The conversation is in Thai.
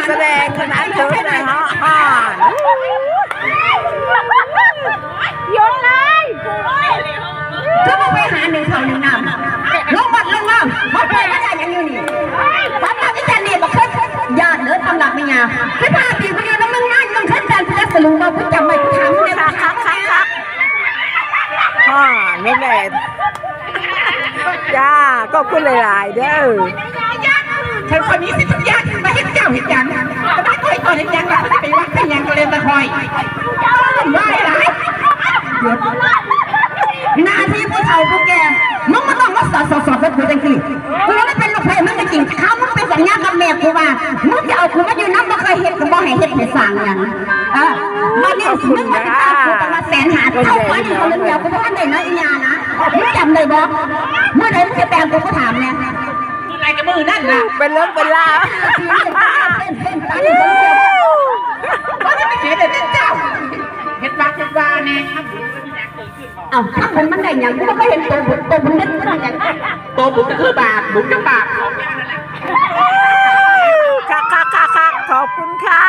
แสดงขนาดเธอเลยฮะโยนเลยเธอมาไปหาหนึ่งเขาหนึ่งน้ำลงบัดลงน้ำมาไปไม่ได้ยังอยู่นี่ทำหลักวิจารณ์นี่บอกเพิ่นญาติเด้อทำหลักไม่ยาไม่พาปีคนเดียวน้ำมันง่ายต้องขั้นการพิจารณาว่าผู้จำไม่ถามไม่ถามนี่แหละจ้าก็พูดหลายๆเด้อฉันคนนี้สิทุกอย่างมาเห็นเจ้าเห็นยังแต่ไม่เคยตอนเห็นยังหลักไปวัดไปยังก็เล่นตะคอยไม่หลายหน้าที่ผู้เฒ่าผู้แก่มึงมาต้องมาสอดแล้วกูจะกินกูไม่เป็นลูกเพลมึงจะกินข้าวมึงเป็นสัญญากับแม่กูว่ามึงจะเอากูมาอยู่น้ำบ่เคยเห็นกูบ่ให้เห็นให้สั่งอย่างวันนี้มึงมาจะเอากูประมาณ100,000เท่ากันอยู่คนเดียวกูว่าได้น้อยอีญานะมึงจำได้บ่เมื่อไหร่มึงจะแปลงกูก็ถามเนี่ยอะไรกับมือนั่นล่ะเป็นเรื่องเป็นราวว่าจะไปเห็นแต่เจ้าเห็ดว่าเนี่ยอ้าวถ้าคนมันได้ยังกูก็เห็นตัวบุญนิดก็ได้ยังตัวบุญก็คือบาปบุญก็บาปค่ะขอบคุณค่ะ